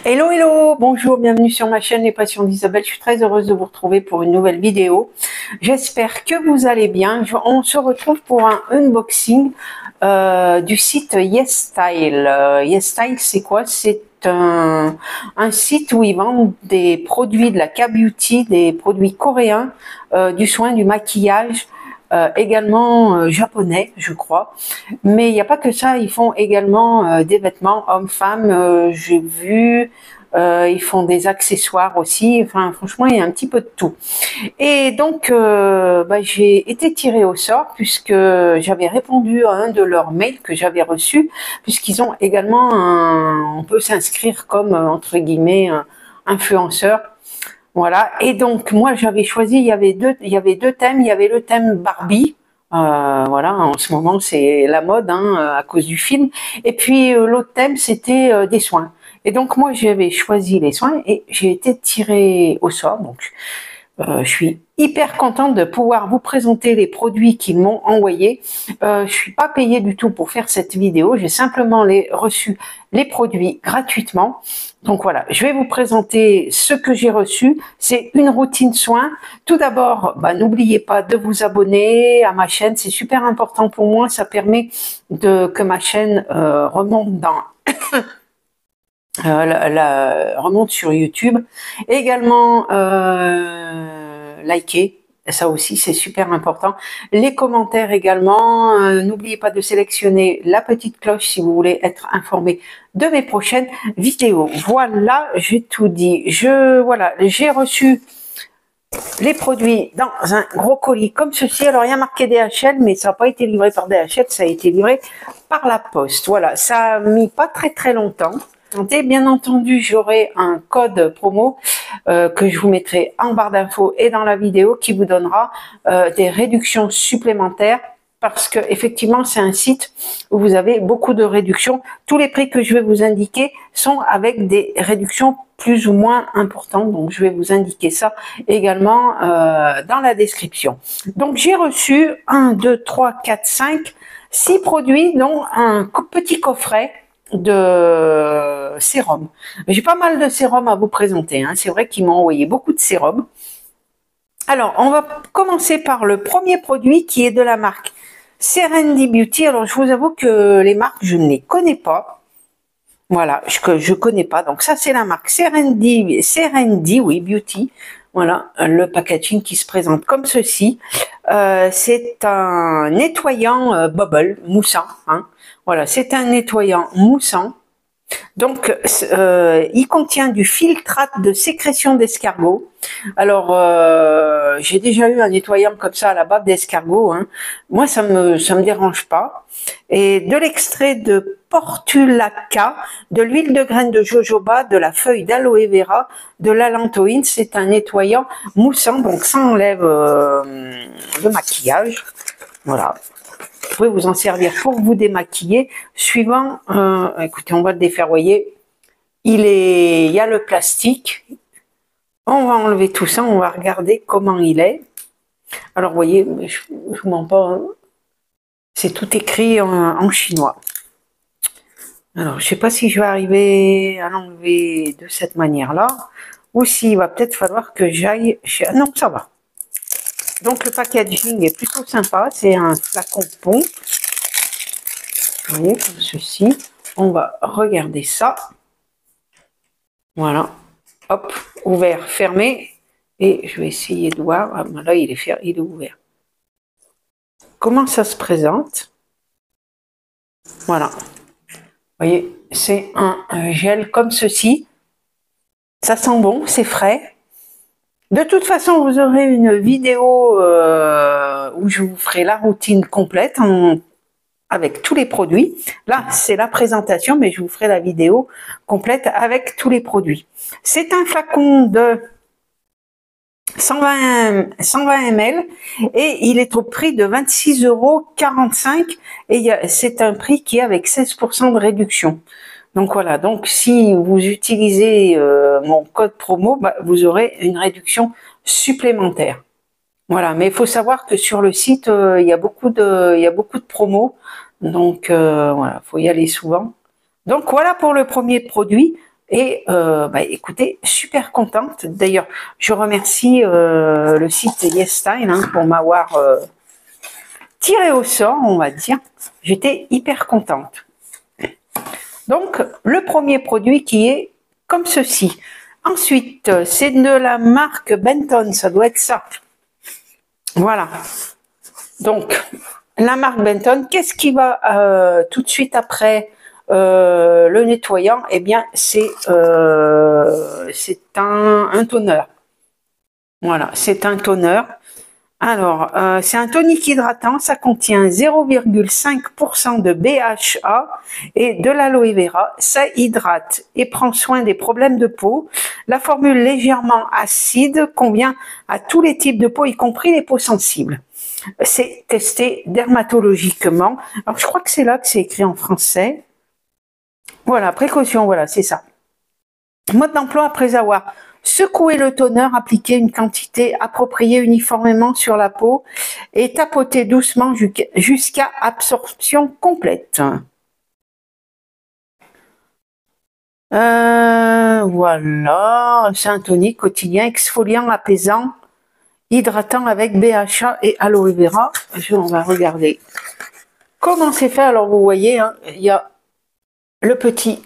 Hello, hello, bonjour, bienvenue sur ma chaîne Les Passions d'Isabelle. Je suis très heureuse de vous retrouver pour une nouvelle vidéo. J'espère que vous allez bien. On se retrouve pour un unboxing du site YesStyle. YesStyle, c'est quoi? C'est un site où ils vendent des produits de la K-Beauty, des produits coréens, du soin, du maquillage, également japonais, je crois. Mais il n'y a pas que ça, ils font également des vêtements hommes-femmes, j'ai vu, ils font des accessoires aussi, enfin franchement il y a un petit peu de tout. Et donc j'ai été tirée au sort puisque j'avais répondu à un de leurs mails que j'avais reçu, puisqu'ils ont également on peut s'inscrire comme entre guillemets influenceur. Voilà, et donc moi j'avais choisi, il y avait deux thèmes, il y avait le thème Barbie, voilà, en ce moment c'est la mode à cause du film, et puis l'autre thème c'était des soins. Et donc moi j'avais choisi les soins et j'ai été tirée au sort, donc je suis hyper contente de pouvoir vous présenter les produits qu'ils m'ont envoyés. Je suis pas payée du tout pour faire cette vidéo, j'ai simplement reçu les produits gratuitement. Donc voilà, je vais vous présenter ce que j'ai reçu. C'est une routine soin. Tout d'abord, n'oubliez pas de vous abonner à ma chaîne, c'est super important pour moi. Ça permet que ma chaîne remonte dans remonte sur YouTube. Également, liker, ça aussi c'est super important. Les commentaires également. N'oubliez pas de sélectionner la petite cloche si vous voulez être informé de mes prochaines vidéos. Voilà, j'ai tout dit. Voilà, j'ai reçu les produits dans un gros colis comme ceci. Alors il y a marqué DHL, mais ça n'a pas été livré par DHL, ça a été livré par la poste. Voilà, ça a mis pas très longtemps. Et bien entendu, j'aurai un code promo que je vous mettrai en barre d'infos et dans la vidéo qui vous donnera des réductions supplémentaires parce que effectivement c'est un site où vous avez beaucoup de réductions. Tous les prix que je vais vous indiquer sont avec des réductions plus ou moins importantes, donc je vais vous indiquer ça également dans la description. Donc j'ai reçu 1, 2, 3, 4, 5, 6 produits, dont un petit coffret de sérum. J'ai pas mal de sérums à vous présenter, c'est vrai qu'ils m'ont envoyé beaucoup de sérums. Alors, on va commencer par le premier produit qui est de la marque Serendy Beauty. Alors, je vous avoue que les marques, je ne les connais pas. Voilà, je connais pas. Donc, ça, c'est la marque Serendy, oui, Beauty. Voilà, le packaging qui se présente comme ceci. C'est un nettoyant bubble, moussant. Voilà, c'est un nettoyant moussant. Donc, il contient du filtrate de sécrétion d'escargot. Alors, j'ai déjà eu un nettoyant comme ça à la bave d'escargot. Moi, ça me dérange pas. Et de l'extrait de portulaca, de l'huile de graines de jojoba, de la feuille d'aloe vera, de l'allantoïne. C'est un nettoyant moussant, donc ça enlève le maquillage. Voilà. Vous pouvez vous en servir pour vous démaquiller. Suivant, écoutez, on va le défaire, voyez, il y a le plastique. On va enlever tout ça, on va regarder comment il est. Alors, vous voyez, je vous mens pas, c'est tout écrit en chinois. Alors, je sais pas si je vais arriver à l'enlever de cette manière-là, ou s'il va peut-être falloir que j'aille chez... Non, ça va. Donc, le packaging est plutôt sympa. C'est un flacon pont. Vous voyez, comme ceci. On va regarder ça. Voilà. Hop, ouvert, fermé. Et je vais essayer de voir. Ah, là, il est ouvert. Comment ça se présente? Voilà. Vous voyez, c'est un gel comme ceci. Ça sent bon, c'est frais. De toute façon, vous aurez une vidéo où je vous ferai la routine complète avec tous les produits. Là, c'est la présentation, mais je vous ferai la vidéo complète avec tous les produits. C'est un flacon de 120 ml et il est au prix de 26,45 € et c'est un prix qui est avec 16% de réduction. Donc voilà, donc si vous utilisez mon code promo, vous aurez une réduction supplémentaire. Voilà, mais il faut savoir que sur le site, il y a beaucoup de promos. Donc voilà, faut y aller souvent. Donc voilà pour le premier produit. Et écoutez, super contente. D'ailleurs, je remercie le site YesStyle pour m'avoir tiré au sort, on va dire. J'étais hyper contente. Donc, le premier produit qui est comme ceci. Ensuite, c'est de la marque Benton, ça doit être ça. Voilà. Donc, la marque Benton, qu'est-ce qui va tout de suite après le nettoyant? Eh bien, c'est un toner. Voilà, c'est un toner. Alors, c'est un tonique hydratant, ça contient 0,5% de BHA et de l'aloe vera. Ça hydrate et prend soin des problèmes de peau. La formule légèrement acide convient à tous les types de peau, y compris les peaux sensibles. C'est testé dermatologiquement. Alors, je crois que c'est là que c'est écrit en français. Voilà, précaution, voilà, c'est ça. Mode d'emploi après avoir secoué le toner, appliquer une quantité appropriée uniformément sur la peau et tapoter doucement jusqu'à absorption complète. Voilà, c'est un tonique quotidien exfoliant, apaisant, hydratant avec BHA et aloe vera. On va regarder comment c'est fait. Alors vous voyez, il y a le petit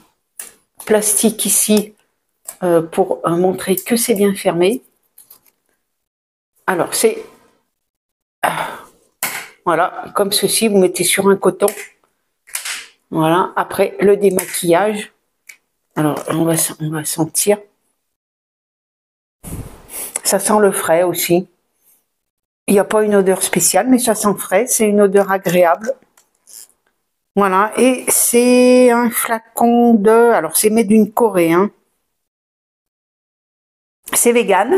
plastique ici pour montrer que c'est bien fermé. Alors c'est voilà, comme ceci, vous mettez sur un coton. Voilà, après le démaquillage. Alors on va sentir. Ça sent le frais aussi. Il n'y a pas une odeur spéciale, mais ça sent frais, c'est une odeur agréable. Voilà, et c'est un flacon de... Alors c'est made in Corée, hein. C'est vegan.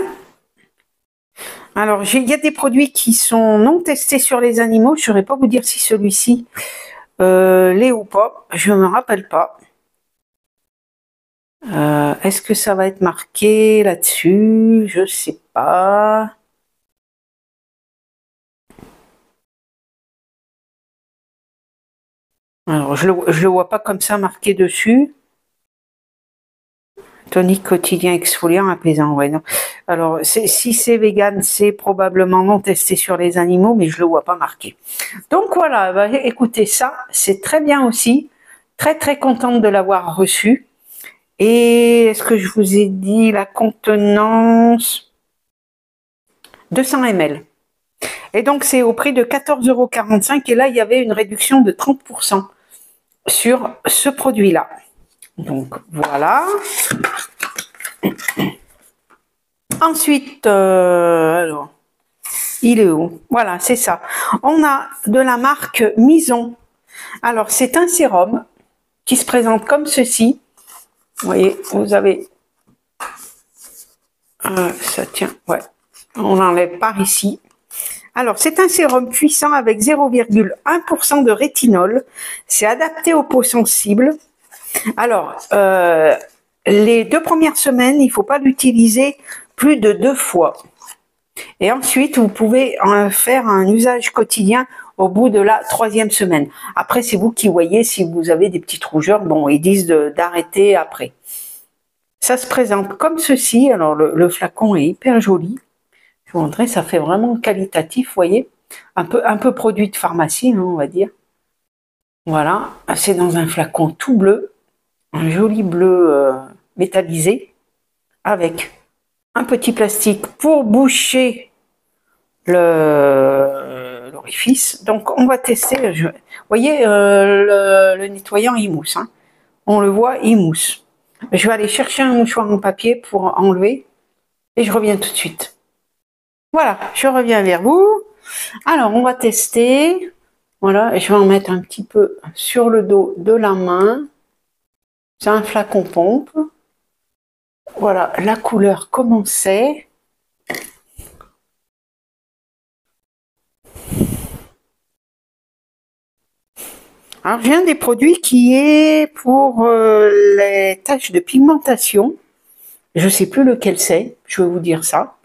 Alors, il y a des produits qui sont non testés sur les animaux. Je ne saurais pas vous dire si celui-ci l'est ou pas. Je ne me rappelle pas. Est-ce que ça va être marqué là-dessus? Je ne sais pas. Alors, je le vois pas comme ça marqué dessus. Tonique quotidien exfoliant apaisant, ouais, non. Alors, si c'est vegan, c'est probablement non testé sur les animaux, mais je le vois pas marqué. Donc voilà, bah, écoutez, ça, c'est très bien aussi. Très, très contente de l'avoir reçu. Et est-ce que je vous ai dit la contenance? 200 ml. Et donc, c'est au prix de 14,45 €. Et là, il y avait une réduction de 30% sur ce produit-là. Donc, voilà. Ensuite, alors, il est où? Voilà, c'est ça. On a de la marque Mison. Alors, c'est un sérum qui se présente comme ceci. Vous voyez, vous avez... ça tient, ouais. On l'enlève par ici. Alors, c'est un sérum puissant avec 0,1% de rétinol. C'est adapté aux peaux sensibles. Alors, les 2 premières semaines, il ne faut pas l'utiliser plus de 2 fois. Et ensuite, vous pouvez en faire un usage quotidien au bout de la 3e semaine. Après, c'est vous qui voyez si vous avez des petites rougeurs. Bon, ils disent d'arrêter après. Ça se présente comme ceci. Alors, le flacon est hyper joli. Je vous montrer, ça fait vraiment qualitatif, vous voyez. Un peu produit de pharmacie, hein, on va dire. Voilà, c'est dans un flacon tout bleu. Un joli bleu métallisé. Avec un petit plastique pour boucher l'orifice. Donc on va tester. Vous voyez, le nettoyant il mousse. Hein. On le voit, il mousse. Je vais aller chercher un mouchoir en papier pour enlever et je reviens tout de suite. Voilà, je reviens vers vous. Alors on va tester. Voilà, je vais en mettre un petit peu sur le dos de la main. C'est un flacon pompe. Voilà, la couleur comment c'est. Alors, j'ai un des produits qui est pour les taches de pigmentation. Je ne sais plus lequel c'est, je vais vous dire ça.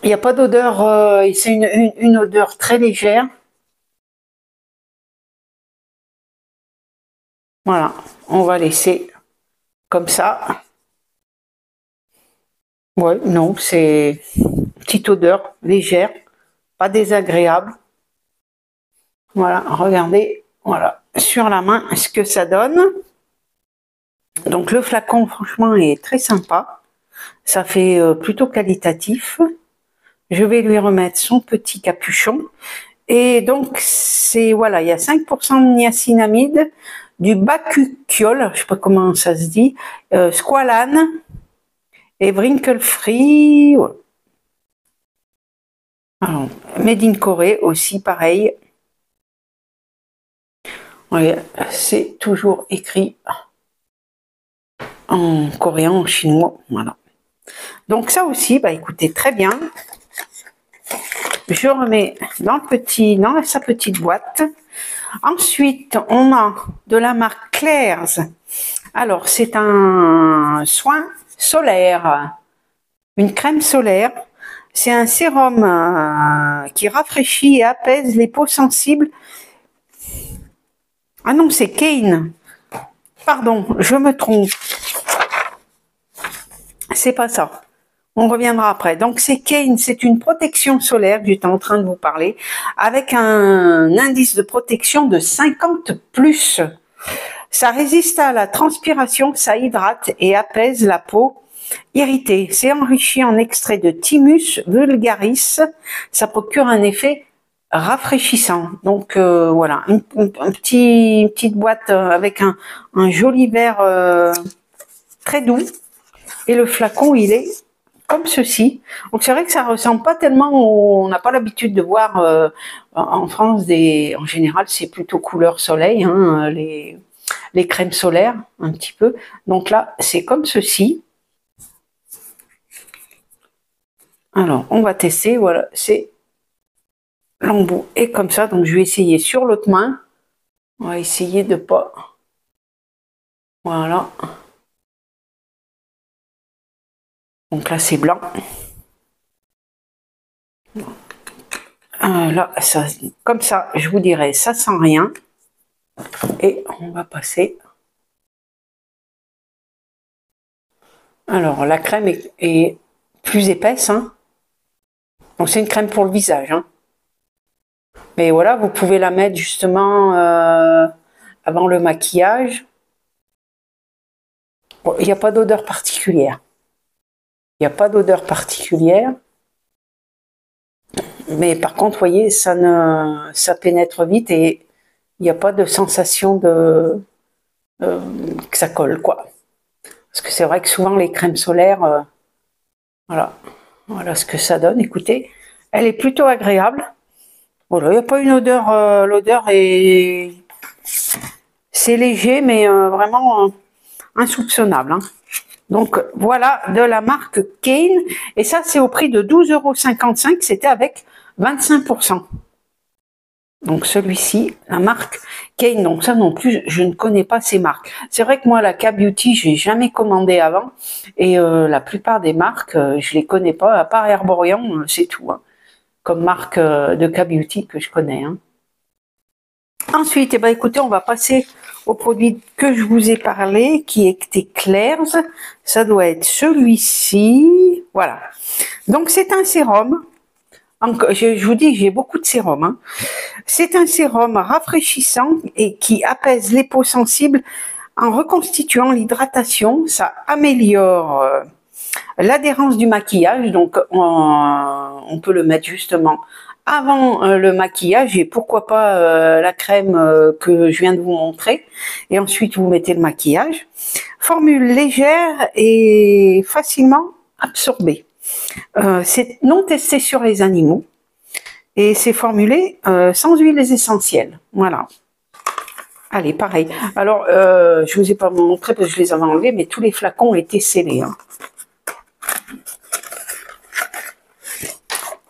Il n'y a pas d'odeur, c'est une odeur très légère. Voilà, on va laisser comme ça. Ouais, non, c'est une petite odeur légère, pas désagréable. Voilà, regardez, voilà, sur la main, ce que ça donne. Donc le flacon, franchement, est très sympa. Ça fait plutôt qualitatif. Je vais lui remettre son petit capuchon. Et donc, c'est, voilà, il y a 5% de niacinamide, du bakuchiol, je sais pas comment ça se dit, squalane et wrinkle free. Ouais. Alors, made in Corée aussi, pareil. Ouais, c'est toujours écrit en coréen, en chinois, voilà. Donc ça aussi, bah écoutez, très bien. Je remets dans sa petite boîte. Ensuite, on a de la marque Claire's. Alors, c'est un soin solaire, une crème solaire. C'est un sérum qui rafraîchit et apaise les peaux sensibles. Ah non, c'est Kane. Pardon, je me trompe. C'est pas ça. On reviendra après. Donc, c'est Kane, c'est une protection solaire, j'étais en train de vous parler, avec un indice de protection de 50+. Ça résiste à la transpiration, ça hydrate et apaise la peau irritée. C'est enrichi en extrait de Thymus vulgaris. Ça procure un effet rafraîchissant. Donc voilà, une petite boîte avec un joli verre très doux. Et le flacon, il est comme ceci. Donc c'est vrai que ça ressemble pas tellement on n'a pas l'habitude de voir en France en général c'est plutôt couleur soleil, hein, les crèmes solaires un petit peu. Donc là c'est comme ceci. Alors on va tester, voilà, c'est l'embout est comme ça. Donc je vais essayer sur l'autre main. On va essayer de pas, voilà. Donc là c'est blanc. Là ça, comme ça je vous dirais ça sent rien. Et on va passer. Alors la crème est plus épaisse, hein. Donc c'est une crème pour le visage, hein. Mais voilà, vous pouvez la mettre justement avant le maquillage. Bon, il n'y a pas d'odeur particulière. Il n'y a pas d'odeur particulière. Mais par contre, vous voyez, ça pénètre vite et il n'y a pas de sensation que ça colle, quoi. Parce que c'est vrai que souvent les crèmes solaires, voilà ce que ça donne. Écoutez, elle est plutôt agréable. Voilà, il n'y a pas une odeur, l'odeur est... C'est léger, mais vraiment insoupçonnable, hein. Donc voilà, de la marque Kane. Et ça, c'est au prix de 12,55 €. C'était avec 25%. Donc celui-ci, la marque Kane. Donc ça non plus, je ne connais pas ces marques. C'est vrai que moi, la K-Beauty, je n'ai jamais commandé avant. Et la plupart des marques, je les connais pas. À part Herborian, c'est tout, hein, comme marque de K-Beauty que je connais, hein. Ensuite, eh ben, écoutez, on va passer au produit que je vous ai parlé, qui était Claire's. Ça doit être celui-ci. Voilà. Donc, c'est un sérum. Je vous dis, j'ai beaucoup de sérums, hein. C'est un sérum rafraîchissant et qui apaise les peaux sensibles en reconstituant l'hydratation. Ça améliore l'adhérence du maquillage. Donc, on peut le mettre justement avant le maquillage et pourquoi pas la crème que je viens de vous montrer. Et ensuite, vous mettez le maquillage. Formule légère et facilement absorbée. C'est non testé sur les animaux et c'est formulé sans huiles essentielles. Voilà. Allez, pareil. Alors, je vous ai pas montré parce que je les avais enlevés, mais tous les flacons étaient scellés, hein.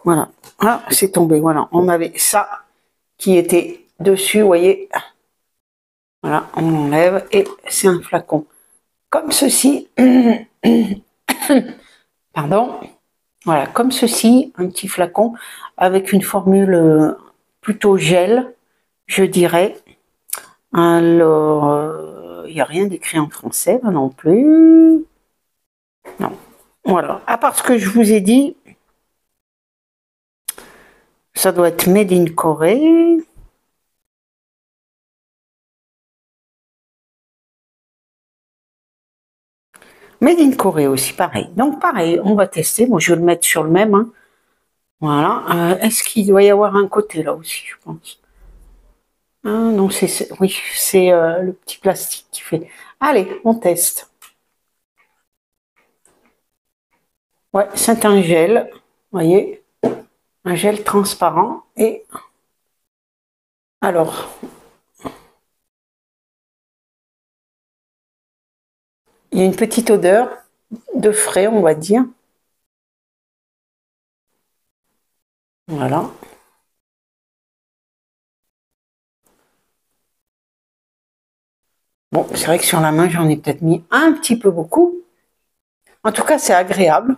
Voilà. Ah, c'est tombé. Voilà. On avait ça qui était dessus, vous voyez. Voilà, on enlève et c'est un flacon comme ceci. Pardon. Voilà, comme ceci, un petit flacon avec une formule plutôt gel, je dirais. Alors, il n'y a rien d'écrit en français là non plus. Non. Voilà. À part ce que je vous ai dit, ça doit être Made in Corée. Made in Corée aussi, pareil. Donc pareil, on va tester. Moi, je vais le mettre sur le même. Hein. Voilà. Est-ce qu'il doit y avoir un côté là aussi, je pense. Ah non, oui, c'est le petit plastique qui fait. Allez, on teste. Ouais, c'est un gel, vous voyez, un gel transparent. Et alors, il y a une petite odeur de frais, on va dire. Voilà. Bon, c'est vrai que sur la main, j'en ai peut-être mis un petit peu beaucoup. En tout cas, c'est agréable.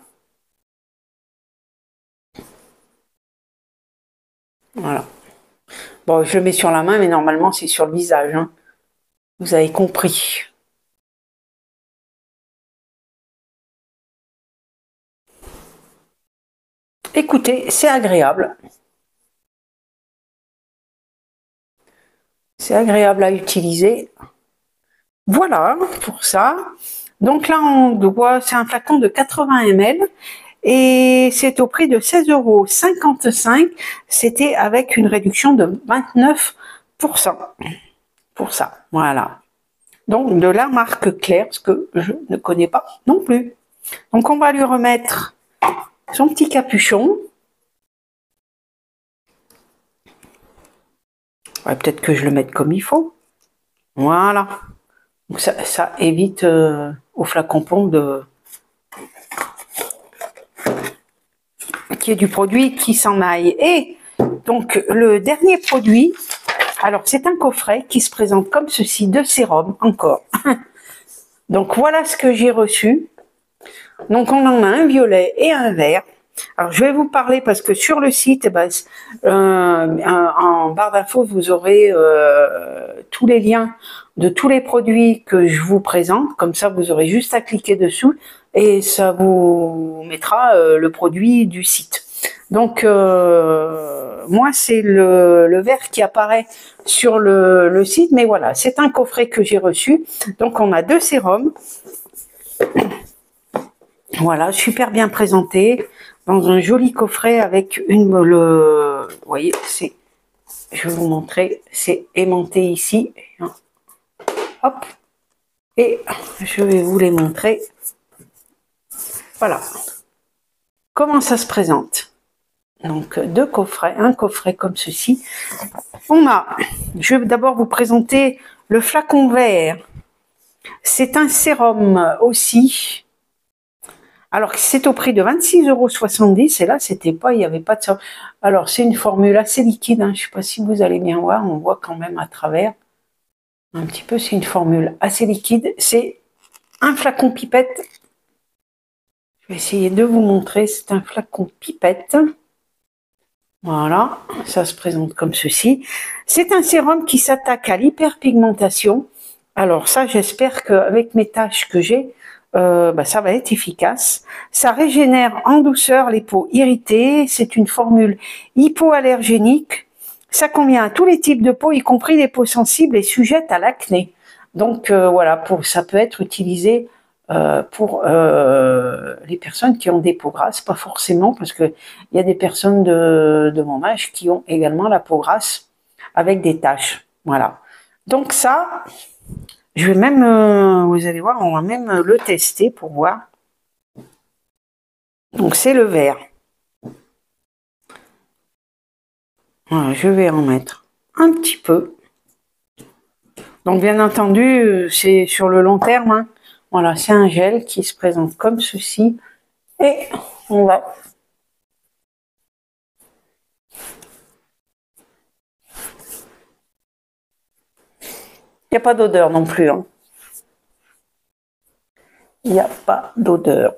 Voilà. Bon, je le mets sur la main, mais normalement, c'est sur le visage. Hein. Vous avez compris. Écoutez, c'est agréable. C'est agréable à utiliser. Voilà, pour ça. Donc là, on voit, c'est un flacon de 80 ml. Et c'est au prix de 16,55 €. C'était avec une réduction de 29% pour ça. Voilà. Donc de la marque Claire, ce que je ne connais pas non plus. Donc on va lui remettre son petit capuchon. Ouais, peut-être que je le mette comme il faut. Voilà. Donc ça évite au flacon plomb qu'il y ait du produit qui s'en aille. Et donc le dernier produit, alors c'est un coffret qui se présente comme ceci, de sérum encore. Donc voilà ce que j'ai reçu. Donc on en a un violet et un vert. Alors je vais vous parler parce que sur le site, en barre d'infos, vous aurez tous les liens de tous les produits que je vous présente. Comme ça, vous aurez juste à cliquer dessous et ça vous mettra le produit du site. Donc moi c'est le vert qui apparaît sur le site, mais voilà, c'est un coffret que j'ai reçu. Donc on a 2 sérums. Voilà, super bien présenté dans un joli coffret avec vous voyez, je vais vous montrer, c'est aimanté ici. Hop, et je vais vous les montrer. Voilà, comment ça se présente. Donc 2 coffrets, un coffret comme ceci. Je vais d'abord vous présenter le flacon vert. C'est un sérum aussi. Alors, c'est au prix de 26,70 € et là, c'était pas, il n'y avait pas de ça. Alors, c'est une formule assez liquide, hein, je ne sais pas si vous allez bien voir, on voit quand même à travers. Un petit peu, c'est une formule assez liquide. C'est un flacon pipette. Je vais essayer de vous montrer, c'est un flacon pipette. Voilà, ça se présente comme ceci. C'est un sérum qui s'attaque à l'hyperpigmentation. Alors ça, j'espère qu'avec mes tâches que j'ai, ça va être efficace. Ça régénère en douceur les peaux irritées. C'est une formule hypoallergénique. Ça convient à tous les types de peau, y compris les peaux sensibles et sujettes à l'acné. Donc voilà, ça peut être utilisé pour les personnes qui ont des peaux grasses, pas forcément, parce que il y a des personnes de mon âge qui ont également la peau grasse avec des taches. Voilà. Donc ça, je vais même, vous allez voir, on va même le tester pour voir. Donc c'est le vert. Voilà, je vais en mettre un petit peu. Donc bien entendu, c'est sur le long terme. Hein. Voilà, c'est un gel qui se présente comme ceci. Et on va... Il n'y a pas d'odeur non plus. Hein. Il n'y a pas d'odeur.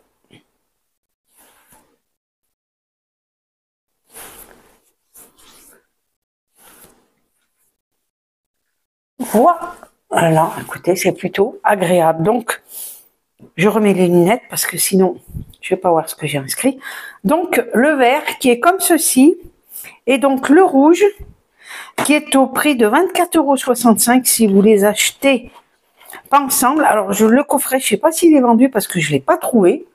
Voilà, écoutez, c'est plutôt agréable. Donc, je remets les lunettes parce que sinon, je ne vais pas voir ce que j'ai inscrit. Donc, le vert qui est comme ceci. Et donc, le rouge qui est au prix de 24,65 € si vous les achetez pas ensemble. Alors, le coffret, je ne sais pas s'il est vendu parce que je ne l'ai pas trouvé.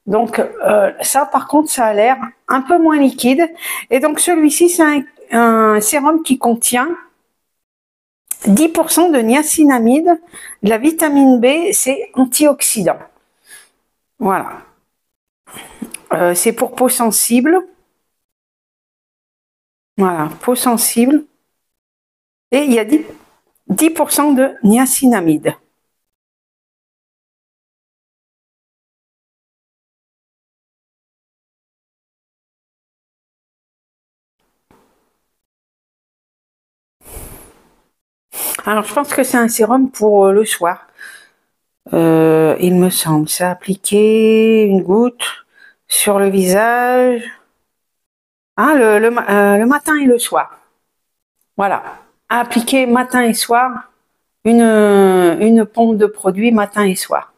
Donc, ça, par contre, ça a l'air un peu moins liquide. Et donc, celui-ci, c'est un sérum qui contient 10% de niacinamide, de la vitamine B, c'est antioxydant. Voilà. C'est pour peau sensible. Voilà, peau sensible. Et il y a 10% de niacinamide. Alors, je pense que c'est un sérum pour le soir. Il me semble. C'est appliqué une goutte sur le visage. Ah, le matin et le soir. Voilà. Appliquer matin et soir. Une pompe de produit matin et soir.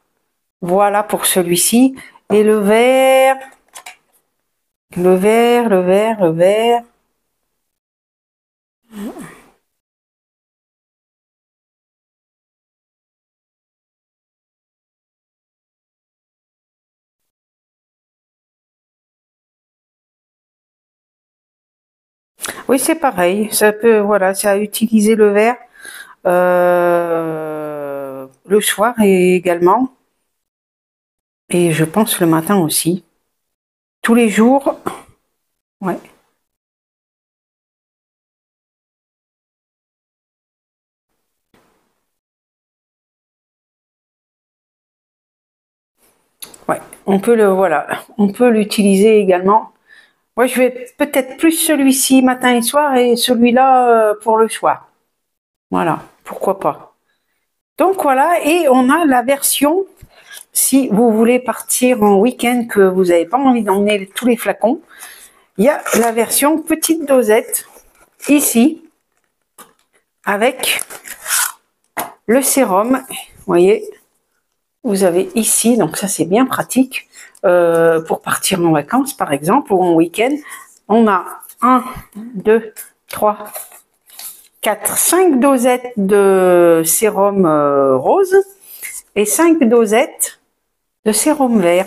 Voilà pour celui-ci. Et le vert. Le vert. Oui, c'est pareil. Ça peut, voilà, ça a utilisé le vert le soir et également. Et je pense le matin aussi. Tous les jours. Ouais. Ouais. On peut on peut l'utiliser également. Ouais, je vais peut-être plus celui-ci matin et soir et celui-là pour le soir. Voilà, pourquoi pas. Donc voilà, et on a la version, si vous voulez partir en week-end, que vous n'avez pas envie d'emmener tous les flacons, il y a la version petite dosette, ici, avec le sérum. Vous voyez, vous avez ici, donc ça c'est bien pratique, pour partir en vacances par exemple, ou en week-end. On a 1, 2, 3, 4, 5 dosettes de sérum rose et 5 dosettes de sérum vert.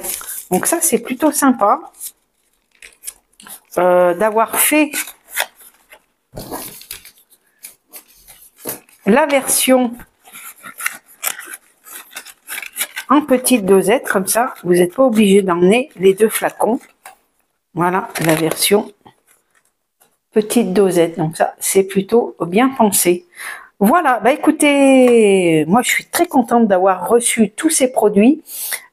Donc ça, c'est plutôt sympa d'avoir fait la version en petite dosette. Comme ça, vous n'êtes pas obligé d'emmener les 2 flacons. Voilà la version petite dosette. Donc ça, c'est plutôt bien pensé. Voilà, bah écoutez, moi je suis très contente d'avoir reçu tous ces produits.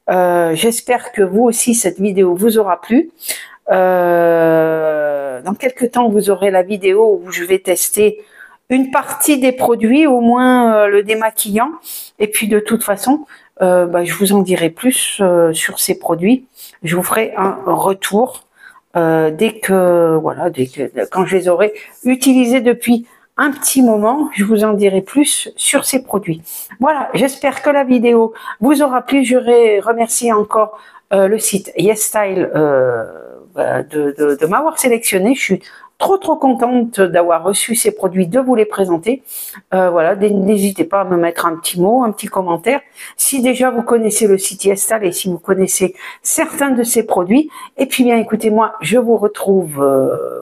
J'espère que vous aussi, cette vidéo vous aura plu. Dans quelques temps, vous aurez la vidéo où je vais tester une partie des produits, au moins le démaquillant. Et puis de toute façon, bah, je vous en dirai plus sur ces produits. Je vous ferai un retour dès que quand je les aurai utilisés depuis un petit moment, je vous en dirai plus sur ces produits. Voilà, j'espère que la vidéo vous aura plu. Je remercie encore le site YesStyle de m'avoir sélectionné. Je suis trop contente d'avoir reçu ces produits, de vous les présenter. Voilà, n'hésitez pas à me mettre un petit mot, un petit commentaire. Si déjà vous connaissez le site YesStyle et si vous connaissez certains de ces produits, et puis bien écoutez, moi je vous retrouve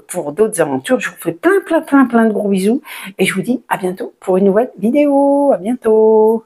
pour d'autres aventures. Je vous fais plein de gros bisous et je vous dis à bientôt pour une nouvelle vidéo. À bientôt.